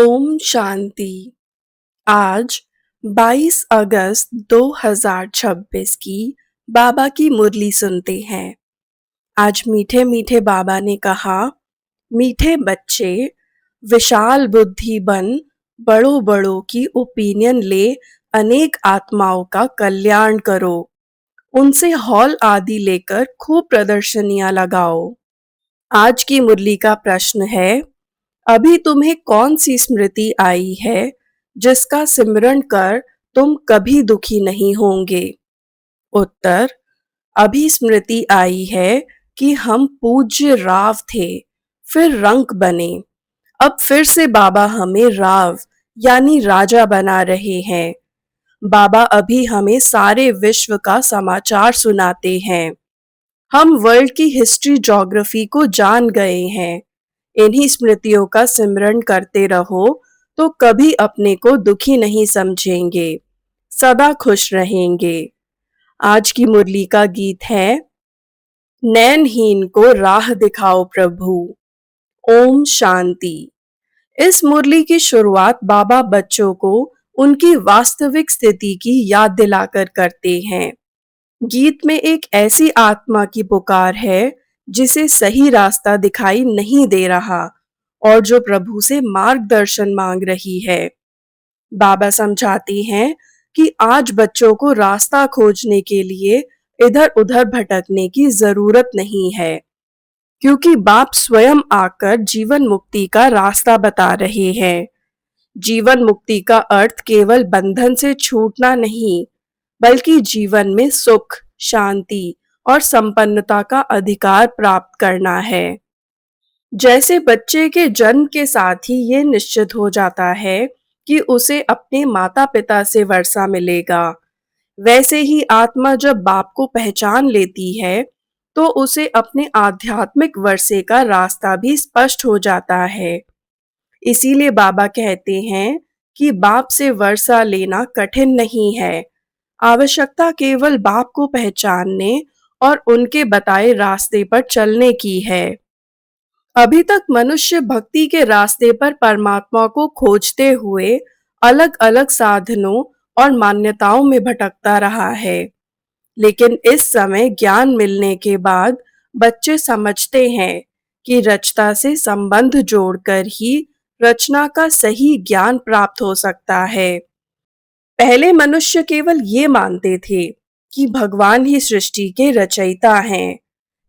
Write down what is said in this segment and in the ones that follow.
ओम शांति। आज 22 अगस्त 2026 की बाबा की मुरली सुनते हैं। आज मीठे मीठे बाबा ने कहा, मीठे बच्चे, विशाल बुद्धि बन, बड़ों बड़ों की ओपिनियन ले, अनेक आत्माओं का कल्याण करो। उनसे हॉल आदि लेकर खूब प्रदर्शनियां लगाओ। आज की मुरली का प्रश्न है, अभी तुम्हें कौन सी स्मृति आई है जिसका सिमरण कर तुम कभी दुखी नहीं होंगे? उत्तर, अभी स्मृति आई है कि हम पूज्य राव थे, फिर रंक बने। अब फिर से बाबा हमें राव यानी राजा बना रहे हैं। बाबा अभी हमें सारे विश्व का समाचार सुनाते हैं। हम वर्ल्ड की हिस्ट्री ज्योग्राफी को जान गए हैं। इन्हीं स्मृतियों का सिमरण करते रहो तो कभी अपने को दुखी नहीं समझेंगे, सदा खुश रहेंगे। आज की मुरली का गीत है, नैनहीन को राह दिखाओ प्रभु। ओम शांति। इस मुरली की शुरुआत बाबा बच्चों को उनकी वास्तविक स्थिति की याद दिलाकर करते हैं। गीत में एक ऐसी आत्मा की पुकार है जिसे सही रास्ता दिखाई नहीं दे रहा और जो प्रभु से मार्गदर्शन मांग रही है। बाबा समझाती हैं कि आज बच्चों को रास्ता खोजने के लिए इधर-उधर भटकने की जरूरत नहीं है, क्योंकि बाप स्वयं आकर जीवन मुक्ति का रास्ता बता रहे हैं। जीवन मुक्ति का अर्थ केवल बंधन से छूटना नहीं, बल्कि जीवन में सुख, शांति और संपन्नता का अधिकार प्राप्त करना है। जैसे बच्चे के जन्म के साथ ही ये निश्चित हो जाता है कि उसे अपने माता-पिता से वर्षा मिलेगा, वैसे ही आत्मा जब बाप को पहचान लेती है, तो उसे अपने आध्यात्मिक वर्षे का रास्ता भी स्पष्ट हो जाता है। इसीलिए बाबा कहते हैं कि बाप से वर्षा लेना कठिन नहीं है। आवश्यकता केवल बाप को पहचानने और उनके बताए रास्ते पर चलने की है। अभी तक मनुष्य भक्ति के रास्ते पर परमात्मा को खोजते हुए अलग-अलग साधनों और मान्यताओं में भटकता रहा है। लेकिन इस समय ज्ञान मिलने के बाद बच्चे समझते हैं कि रचता से संबंध जोड़कर ही रचना का सही ज्ञान प्राप्त हो सकता है। पहले मनुष्य केवल ये मानते थे कि भगवान ही सृष्टि के रचयिता हैं,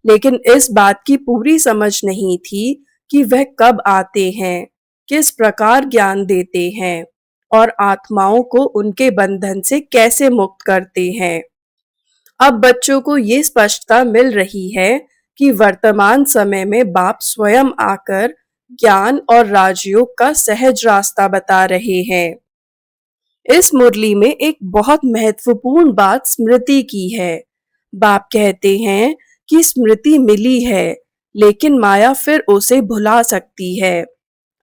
लेकिन इस बात की पूरी समझ नहीं थी कि वह कब आते हैं, किस प्रकार ज्ञान देते हैं और आत्माओं को उनके बंधन से कैसे मुक्त करते हैं। अब बच्चों को ये स्पष्टता मिल रही है कि वर्तमान समय में बाप स्वयं आकर ज्ञान और राजयोग का सहज रास्ता बता रहे हैं। इस मुरली में एक बहुत महत्वपूर्ण बात स्मृति की है। बाप कहते हैं कि स्मृति मिली है, लेकिन माया फिर उसे भुला सकती है।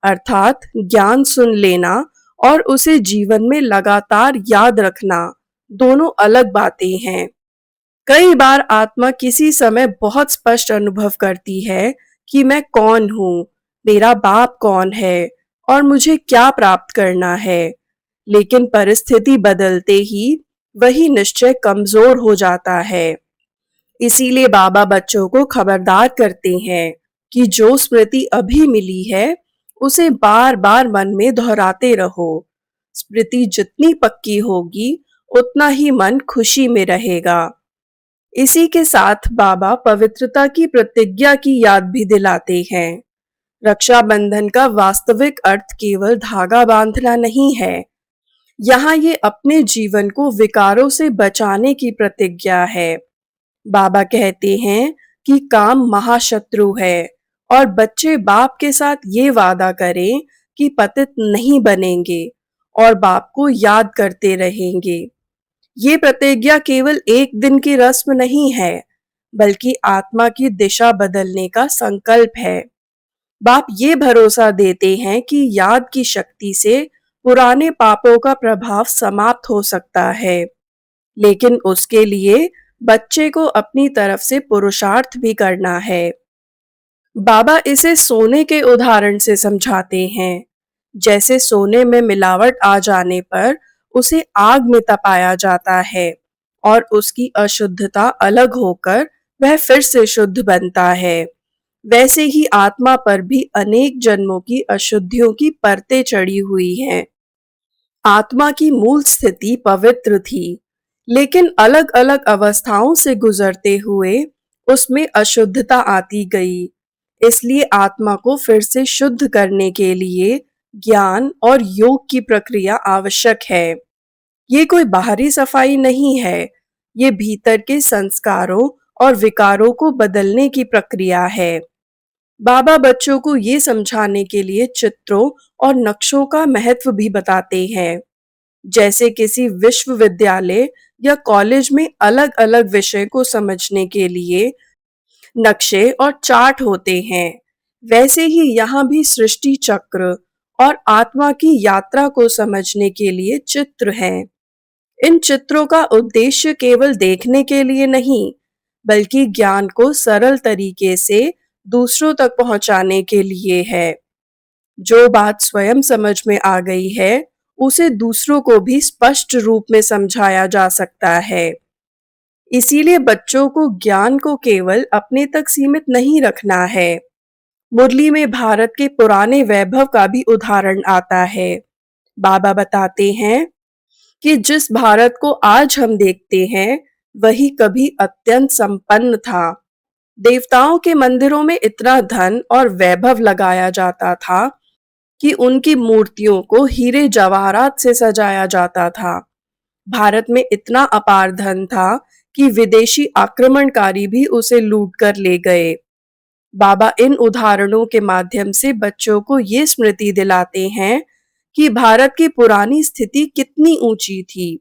अर्थात ज्ञान सुन लेना और उसे जीवन में लगातार याद रखना दोनों अलग बातें हैं। कई बार आत्मा किसी समय बहुत स्पष्ट अनुभव करती है कि मैं कौन हूँ, मेरा बाप कौन है और मुझे क्या प्राप्त करना है। लेकिन परिस्थिति बदलते ही वही निश्चय कमजोर हो जाता है। इसीलिए बाबा बच्चों को खबरदार करते हैं कि जो स्मृति अभी मिली है, उसे बार-बार मन में दोहराते रहो। स्मृति जितनी पक्की होगी, उतना ही मन खुशी में रहेगा। इसी के साथ बाबा पवित्रता की प्रतिज्ञा की याद भी दिलाते हैं। रक्षाबंधन का वास्तविक अर्थ केवल धागा बांधना नहीं है। यहाँ ये अपने जीवन को विकारों से बचाने की प्रतिज्ञा है। बाबा कहते हैं कि काम महाशत्रु है और बच्चे बाप के साथ ये वादा करें कि पतित नहीं बनेंगे और बाप को याद करते रहेंगे। ये प्रतिज्ञा केवल एक दिन की रस्म नहीं है, बल्कि आत्मा की दिशा बदलने का संकल्प है। बाप ये भरोसा देते हैं कि याद की शक्ति से पुराने पापों का प्रभाव समाप्त हो सकता है, लेकिन उसके लिए बच्चे को अपनी तरफ से पुरुषार्थ भी करना है। बाबा इसे सोने के उदाहरण से समझाते हैं। जैसे सोने में मिलावट आ जाने पर उसे आग में तपाया जाता है और उसकी अशुद्धता अलग होकर वह फिर से शुद्ध बनता है। वैसे ही आत्मा पर भी अनेक जन्मों की अशुद्धियों की परतें चढ़ी हुई हैं। आत्मा की मूल स्थिति पवित्र थी, लेकिन अलग-अलग अवस्थाओं से गुजरते हुए उसमें अशुद्धता आती गई। इसलिए आत्मा को फिर से शुद्ध करने के लिए ज्ञान और योग की प्रक्रिया आवश्यक है। ये कोई बाहरी सफाई नहीं है, ये भीतर के संस्कारों और विकारों को बदलने की प्रक्रिया है। बाबा बच्चों को ये समझाने के लिए चित्रों और नक्शों का महत्व भी बताते हैं। जैसे किसी विश्वविद्यालय या कॉलेज में अलग-अलग विषय को समझने के लिए नक्शे और चार्ट होते हैं, वैसे ही यहाँ भी सृष्टि चक्र और आत्मा की यात्रा को समझने के लिए चित्र हैं। इन चित्रों का उद्देश्य केवल देखने के लिए नहीं, बल्कि ज्ञान को सरल तरीके से दूसरों तक पहुंचाने के लिए है। जो बात स्वयं समझ में आ गई है, उसे दूसरों को भी स्पष्ट रूप में समझाया जा सकता है। इसीलिए बच्चों को ज्ञान को केवल अपने तक सीमित नहीं रखना है। मुरली में भारत के पुराने वैभव का भी उदाहरण आता है। बाबा बताते हैं कि जिस भारत को आज हम देखते हैं, वही कभी अत्यंत संपन्न था। देवताओं के मंदिरों में इतना धन और वैभव लगाया जाता था कि उनकी मूर्तियों को हीरे जवाहरात से सजाया जाता था। भारत में इतना अपार धन था कि विदेशी आक्रमणकारी भी उसे लूट कर ले गए। बाबा इन उदाहरणों के माध्यम से बच्चों को ये स्मृति दिलाते हैं कि भारत की पुरानी स्थिति कितनी ऊंची थी।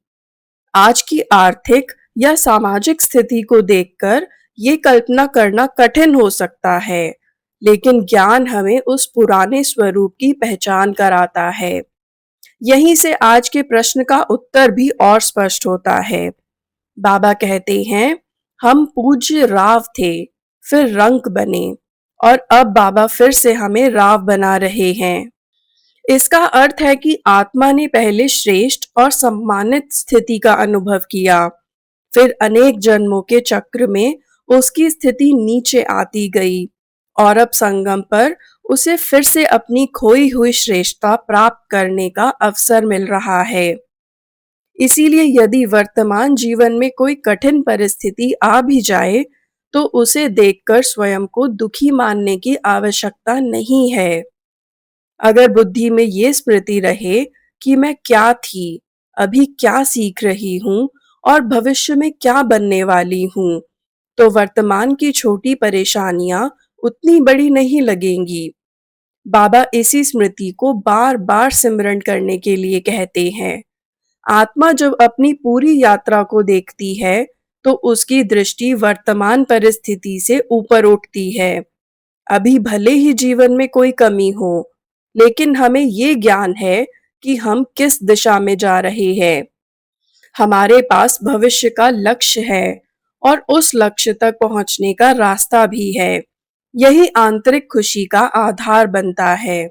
आज की आर्थिक या सामाजिक स्थिति को देखकर ये कल्पना करना कठिन हो सकता है, लेकिन ज्ञान हमें उस पुराने स्वरूप की पहचान कराता है। यहीं से आज के प्रश्न का उत्तर भी और स्पष्ट होता है। बाबा कहते हैं, हम पूज्य राव थे, फिर रंक बने और अब बाबा फिर से हमें राव बना रहे हैं। इसका अर्थ है कि आत्मा ने पहले श्रेष्ठ और सम्मानित स्थिति का अनुभव किया, फिर अनेक जन्मों के चक्र में उसकी स्थिति नीचे आती गई और अब संगम पर उसे फिर से अपनी खोई हुई श्रेष्ठता प्राप्त करने का अवसर मिल रहा है। इसीलिए यदि वर्तमान जीवन में कोई कठिन परिस्थिति आ भी जाए, तो उसे देखकर स्वयं को दुखी मानने की आवश्यकता नहीं है। अगर बुद्धि में ये स्मृति रहे कि मैं क्या थी, अभी क्या सीख रही हूँ और भविष्य में क्या बनने वाली हूँ, तो वर्तमान की छोटी परेशानियां उतनी बड़ी नहीं लगेंगी। बाबा इसी स्मृति को बार-बार सिमरण करने के लिए कहते हैं। आत्मा जब अपनी पूरी यात्रा को देखती है, तो उसकी दृष्टि वर्तमान परिस्थिति से ऊपर उठती है। अभी भले ही जीवन में कोई कमी हो, लेकिन हमें ये ज्ञान है कि हम किस दिशा में जा रहे हैं। हमारे पास भविष्य का लक्ष्य है और उस लक्ष्य तक पहुंचने का रास्ता भी है। यही आंतरिक खुशी का आधार बनता है।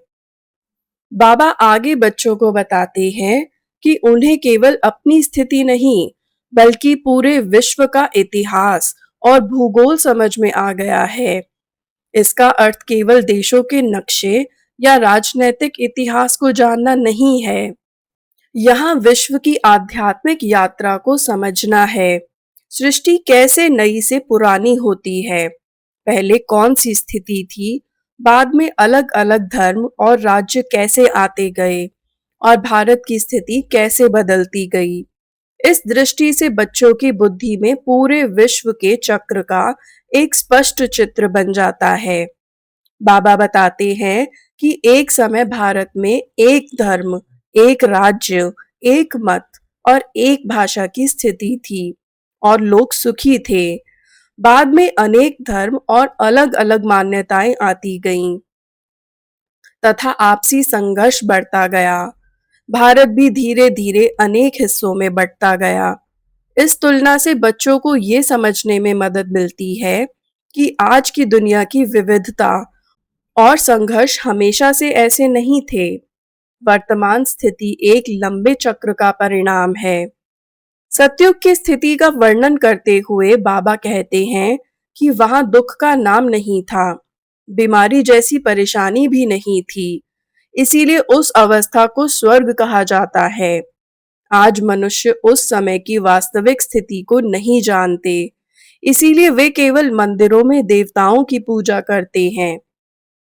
बाबा आगे बच्चों को बताते हैं कि उन्हें केवल अपनी स्थिति नहीं, बल्कि पूरे विश्व का इतिहास और भूगोल समझ में आ गया है। इसका अर्थ केवल देशों के नक्शे या राजनैतिक इतिहास को जानना नहीं है। यहाँ विश्व की आध्यात्मिक यात्रा को समझना है। सृष्टि कैसे नई से पुरानी होती है, पहले कौन सी स्थिति थी, बाद में अलग अलग धर्म और राज्य कैसे आते गए और भारत की स्थिति कैसे बदलती गई। इस दृष्टि से बच्चों की बुद्धि में पूरे विश्व के चक्र का एक स्पष्ट चित्र बन जाता है। बाबा बताते हैं कि एक समय भारत में एक धर्म, एक राज्य, एक मत और एक भाषा की स्थिति थी और लोग सुखी थे। बाद में अनेक धर्म और अलग-अलग मान्यताएं आती गईं तथा आपसी संघर्ष बढ़ता गया। भारत भी धीरे-धीरे अनेक हिस्सों में बंटता गया। इस तुलना से बच्चों को ये समझने में मदद मिलती है कि आज की दुनिया की विविधता और संघर्ष हमेशा से ऐसे नहीं थे। वर्तमान स्थिति एक लंबे चक्र का परिणाम है। सतयुग की स्थिति का वर्णन करते हुए बाबा कहते हैं कि वहां दुख का नाम नहीं था, बीमारी जैसी परेशानी भी नहीं थी। इसीलिए उस अवस्था को स्वर्ग कहा जाता है। आज मनुष्य उस समय की वास्तविक स्थिति को नहीं जानते, इसीलिए वे केवल मंदिरों में देवताओं की पूजा करते हैं।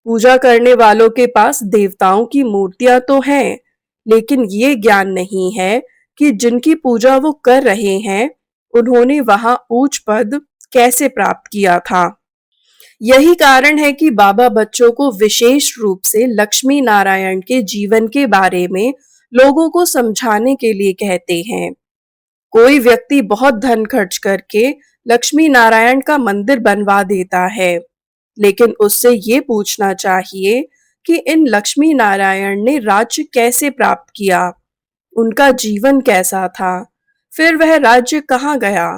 पूजा करने वालों के पास देवताओं की मूर्तियां तो हैं, लेकिन ये ज्ञान नहीं है कि जिनकी पूजा वो कर रहे हैं, उन्होंने वहां ऊंच पद कैसे प्राप्त किया था। यही कारण है कि बाबा बच्चों को विशेष रूप से लक्ष्मी नारायण के जीवन के बारे में लोगों को समझाने के लिए कहते हैं। कोई व्यक्ति बहुत धन खर्च करके लक्ष्मी नारायण का मंदिर बनवा देता है, लेकिन उससे ये पूछना चाहिए कि इन लक्ष्मी नारायण ने राज्य कैसे प्राप्त किया, उनका जीवन कैसा था, फिर वह राज्य कहाँ गया,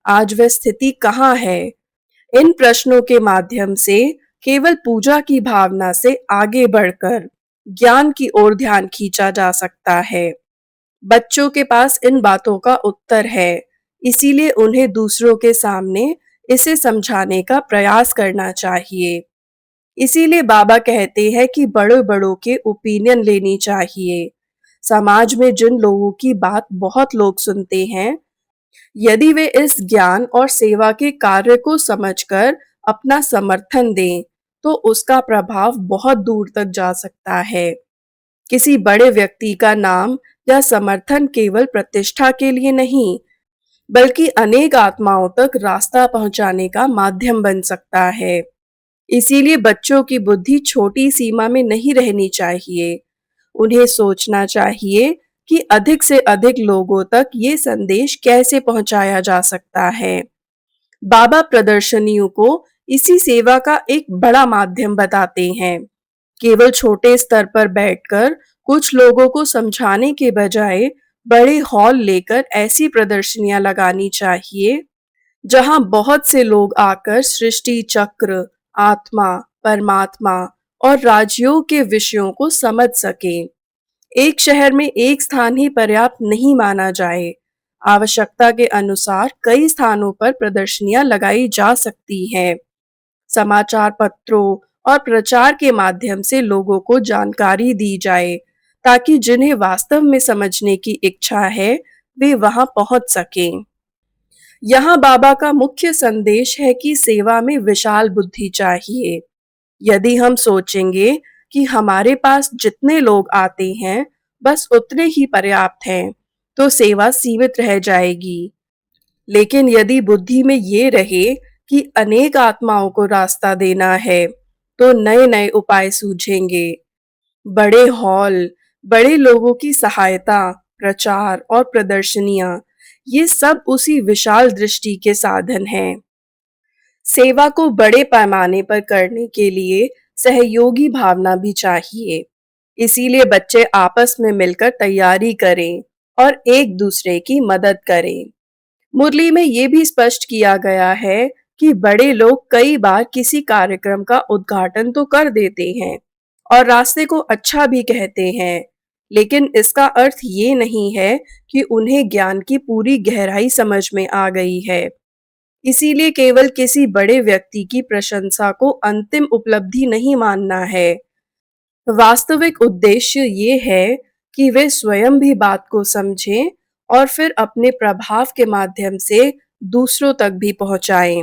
आज वह स्थिति कहाँ है। इन प्रश्नों के माध्यम से केवल पूजा की भावना से आगे बढ़कर ज्ञान की ओर ध्यान खींचा जा सकता है। बच्चों के पास इन बातों का उत्तर है, इसीलिए उन्हें दूसरों के सामने इसे समझाने का प्रयास करना चाहिए। इसीलिए बाबा कहते हैं कि बड़े बड़ों के ओपिनियन लेनी चाहिए। समाज में जिन लोगों की बात बहुत लोग सुनते हैं, यदि वे इस ज्ञान और सेवा के कार्य को समझकर अपना समर्थन दें, तो उसका प्रभाव बहुत दूर तक जा सकता है। किसी बड़े व्यक्ति का नाम या समर्थन केवल प्रतिष्ठा के लिए नहीं, बल्कि अनेक आत्माओं तक रास्ता पहुंचाने का माध्यम बन सकता है। इसीलिए बच्चों की बुद्धि छोटी सीमा में नहीं रहनी चाहिए। उन्हें सोचना चाहिए कि अधिक से अधिक लोगों तक ये संदेश कैसे पहुंचाया जा सकता है। बाबा प्रदर्शनियों को इसी सेवा का एक बड़ा माध्यम बताते हैं। केवल छोटे स्तर पर बैठकर कुछ लोगों को समझाने के बजाय बड़े हॉल लेकर ऐसी प्रदर्शनियां लगानी चाहिए जहां बहुत से लोग आकर सृष्टि चक्र, आत्मा, परमात्मा और राजयोग के विषयों को समझ सकें। एक शहर में एक स्थान ही पर्याप्त नहीं माना जाए। आवश्यकता के अनुसार कई स्थानों पर प्रदर्शनियां लगाई जा सकती हैं। समाचार पत्रों और प्रचार के माध्यम से लोगों को जानकारी दी जाए, ताकि जिन्हें वास्तव में समझने की इच्छा है, वे वहां पहुंच सकें। यहाँ बाबा का मुख्य संदेश है कि सेवा में विशाल बुद्धि चाहिए। यदि हम सोचेंगे कि हमारे पास जितने लोग आते हैं, बस उतने ही पर्याप्त हैं, तो सेवा सीमित रह जाएगी। लेकिन यदि बुद्धि में ये रहे कि अनेक आत्माओं को रास्ता देना है, तो नए नए उपाय सूझेंगे। बड़े हॉल, बड़े लोगों की सहायता, प्रचार और प्रदर्शनियां, ये सब उसी विशाल दृष्टि के साधन हैं। सेवा को बड़े पैमाने पर करने के लिए सहयोगी भावना भी चाहिए। इसीलिए बच्चे आपस में मिलकर तैयारी करें और एक दूसरे की मदद करें। मुरली में ये भी स्पष्ट किया गया है कि बड़े लोग कई बार किसी कार्यक्रम का उद्घाटन तो कर देते हैं और रास्ते को अच्छा भी कहते हैं, लेकिन इसका अर्थ ये नहीं है कि उन्हें ज्ञान की पूरी गहराई समझ में आ गई है। इसीलिए केवल किसी बड़े व्यक्ति की प्रशंसा को अंतिम उपलब्धि नहीं मानना है। वास्तविक उद्देश्य ये है कि वे स्वयं भी बात को समझें और फिर अपने प्रभाव के माध्यम से दूसरों तक भी पहुंचाएं।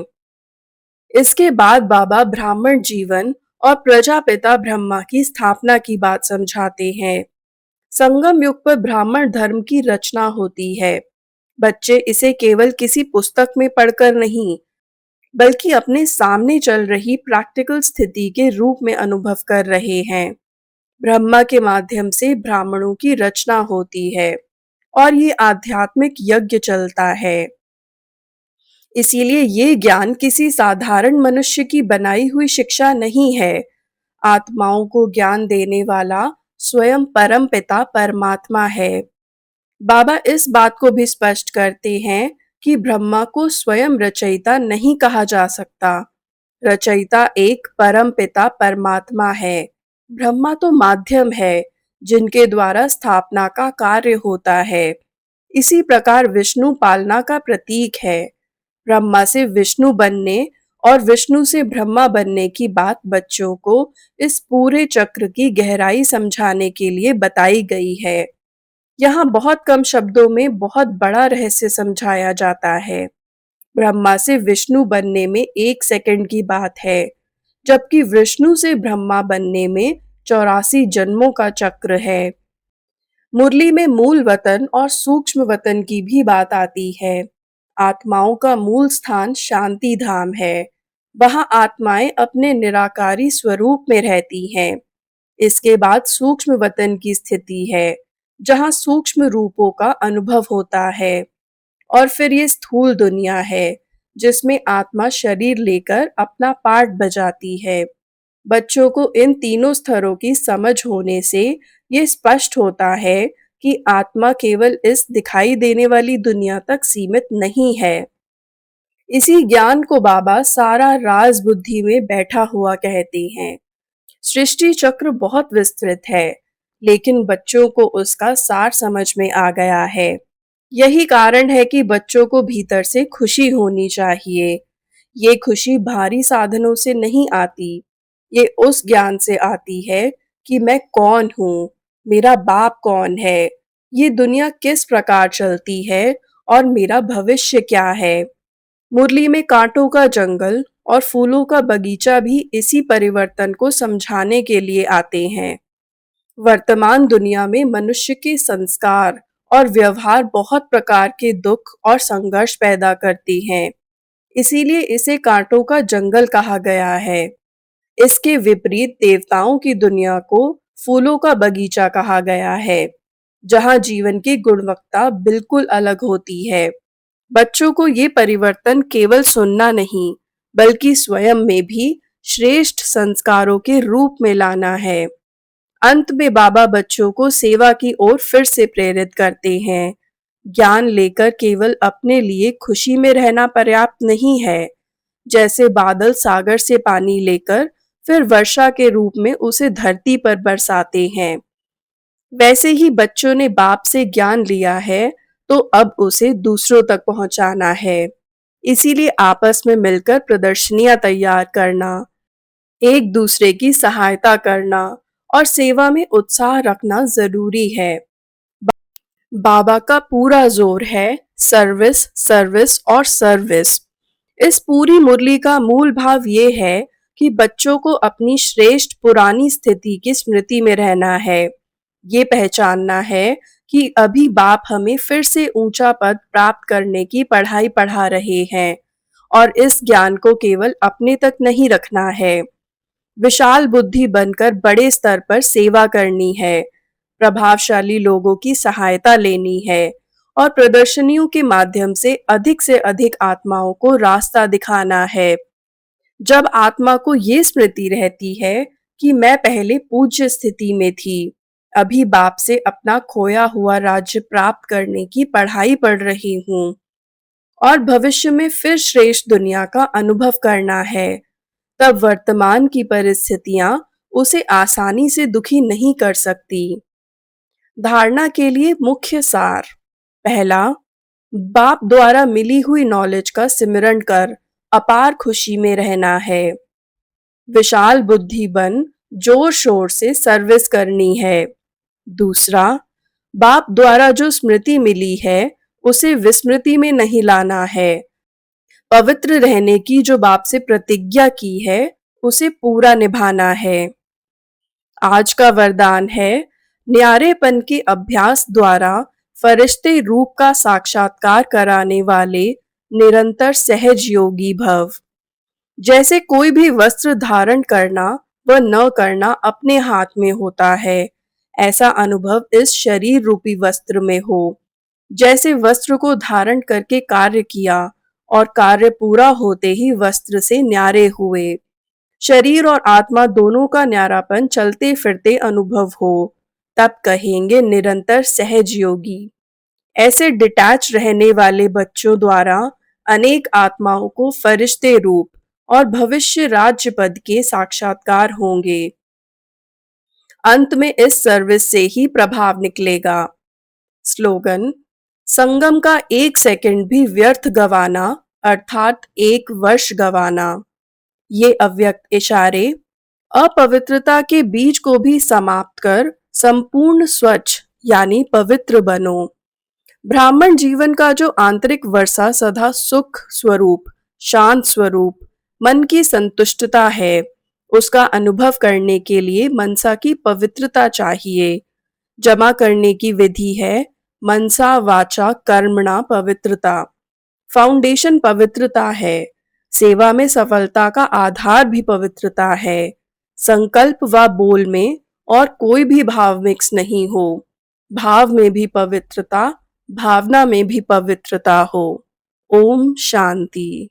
इसके बाद बाबा ब्राह्मण जीवन और प्रजापिता ब्रह्मा की स्थापना की बात समझाते हैं। संगम युग पर ब्राह्मण धर्म की रचना होती है। बच्चे इसे केवल किसी पुस्तक में पढ़कर नहीं, बल्कि अपने सामने चल रही प्रैक्टिकल स्थिति के रूप में अनुभव कर रहे हैं। ब्रह्मा के माध्यम से ब्राह्मणों की रचना होती है और ये आध्यात्मिक यज्ञ चलता है। इसीलिए ये ज्ञान किसी साधारण मनुष्य की बनाई हुई शिक्षा नहीं है। आत्माओं को ज्ञान देने वाला स्वयं परम पिता परमात्मा है। बाबा इस बात को भी स्पष्ट करते हैं कि ब्रह्मा को स्वयं रचयिता नहीं कहा जा सकता। रचयिता एक परम पिता परमात्मा है। ब्रह्मा तो माध्यम है, जिनके द्वारा स्थापना का कार्य होता है। इसी प्रकार विष्णु पालना का प्रतीक है। ब्रह्मा से विष्णु बनने और विष्णु से ब्रह्मा बनने की बात बच्चों को इस पूरे चक्र की गहराई समझाने के लिए बताई गई है। यहाँ बहुत कम शब्दों में बहुत बड़ा रहस्य समझाया जाता है। ब्रह्मा से विष्णु बनने में 1 सेकंड की बात है, जबकि विष्णु से ब्रह्मा बनने में 84 जन्मों का चक्र है। मुरली में मूल वतन और सूक्ष्म वतन की भी बात आती है। आत्माओं का मूल स्थान शांति धाम है। वहां आत्माएं अपने निराकारी स्वरूप में रहती हैं। इसके बाद सूक्ष्म वतन की स्थिति है, जहां सूक्ष्म रूपों का अनुभव होता है। और फिर ये स्थूल दुनिया है, जिसमें आत्मा शरीर लेकर अपना पार्ट बजाती है। बच्चों को इन तीनों स्तरों की समझ होने से ये स्पष्ट होता है कि आत्मा केवल इस दिखाई देने वाली दुनिया तक सीमित नहीं है। इसी ज्ञान को बाबा सारा राज बुद्धि में बैठा हुआ कहते हैं। सृष्टि चक्र बहुत विस्तृत है, लेकिन बच्चों को उसका सार समझ में आ गया है। यही कारण है कि बच्चों को भीतर से खुशी होनी चाहिए। ये खुशी बाहरी साधनों से नहीं आती। ये उस ज्ञान से आती है कि मैं कौन हूँ, मेरा बाप कौन है, ये दुनिया किस प्रकार चलती है और मेरा भविष्य क्या है। मुरली में कांटों का जंगल और फूलों का बगीचा भी इसी परिवर्तन को समझाने के लिए आते हैं। वर्तमान दुनिया में मनुष्य के संस्कार और व्यवहार बहुत प्रकार के दुख और संघर्ष पैदा करती हैं। इसीलिए इसे कांटों का जंगल कहा गया है। इसके विपरीत देवताओं की दुनिया को फूलों का बगीचा कहा गया है, जहां जीवन की गुणवत्ता बिल्कुल अलग होती है। बच्चों को ये परिवर्तन केवल सुनना नहीं, बल्कि स्वयं में भी श्रेष्ठ संस्कारों के रूप में लाना है। अंत में बाबा बच्चों को सेवा की ओर फिर से प्रेरित करते हैं। ज्ञान लेकर केवल अपने लिए खुशी में रहना पर्याप्त नहीं है। जैसे बादल सागर से पानी लेकर फिर वर्षा के रूप में उसे धरती पर बरसाते हैं, वैसे ही बच्चों ने बाप से ज्ञान लिया है, तो अब उसे दूसरों तक पहुंचाना है। इसीलिए आपस में मिलकर प्रदर्शनियां तैयार करना, एक दूसरे की सहायता करना और सेवा में उत्साह रखना जरूरी है। बाबा का पूरा जोर है सर्विस, सर्विस और सर्विस। इस पूरी मुरली का मूल भाव ये है कि बच्चों को अपनी श्रेष्ठ पुरानी स्थिति की स्मृति में रहना है। ये पहचानना है कि अभी बाप हमें फिर से ऊंचा पद प्राप्त करने की पढ़ाई पढ़ा रहे हैं, और इस ज्ञान को केवल अपने तक नहीं रखना है। विशाल बुद्धि बनकर बड़े स्तर पर सेवा करनी है, प्रभावशाली लोगों की सहायता लेनी है और प्रदर्शनियों के माध्यम से अधिक आत्माओं को रास्ता दिखाना है। जब आत्मा को ये स्मृति रहती है कि मैं पहले पूज्य स्थिति में थी, अभी बाप से अपना खोया हुआ राज्य प्राप्त करने की पढ़ाई पढ़ रही हूँ और भविष्य में फिर श्रेष्ठ दुनिया का अनुभव करना है, तब वर्तमान की परिस्थितियां उसे आसानी से दुखी नहीं कर सकती। धारणा के लिए मुख्य सार: पहला, बाप द्वारा मिली हुई नॉलेज का सिमरण कर अपार खुशी में रहना है। विशाल बुद्धि बन जोर शोर से सर्विस करनी है। दूसरा, बाप द्वारा जो स्मृति मिली है उसे विस्मृति में नहीं लाना है। पवित्र रहने की जो बाप से प्रतिज्ञा की है उसे पूरा निभाना है। आज का वरदान है न्यारेपन के अभ्यास द्वारा फरिश्ते रूप का साक्षात्कार कराने वाले निरंतर सहज योगी भव। जैसे कोई भी वस्त्र धारण करना व न करना अपने हाथ में होता है, ऐसा अनुभव इस शरीर रूपी वस्त्र में हो। जैसे वस्त्र को धारण करके कार्य किया और कार्य पूरा होते ही वस्त्र से न्यारे हुए, शरीर और आत्मा दोनों का न्यारापन चलते फिरते अनुभव हो, तब कहेंगे निरंतर सहज योगी। ऐसे डिटैच रहने वाले बच्चों द्वारा अनेक आत्माओं को फरिश्ते रूप और भविष्य राज्य पद के साक्षात्कार होंगे। अंत में इस सर्विस से ही प्रभाव निकलेगा। स्लोगन: संगम का 1 सेकंड भी व्यर्थ गवाना अर्थात 1 वर्ष गवाना। ये अव्यक्त इशारे अपवित्रता के बीज को भी समाप्त कर संपूर्ण स्वच्छ यानी पवित्र बनो। ब्राह्मण जीवन का जो आंतरिक वर्षा सदा सुख स्वरूप, शांत स्वरूप, मन की संतुष्टता है, उसका अनुभव करने के लिए मनसा की पवित्रता चाहिए। जमा करने की विधि है मनसा वाचा कर्मणा पवित्रता। फाउंडेशन पवित्रता है। सेवा में सफलता का आधार भी पवित्रता है। संकल्प व बोल में और कोई भी भाव मिक्स नहीं हो। भाव में भी पवित्रता, भावना में भी पवित्रता हो। ओम शांति।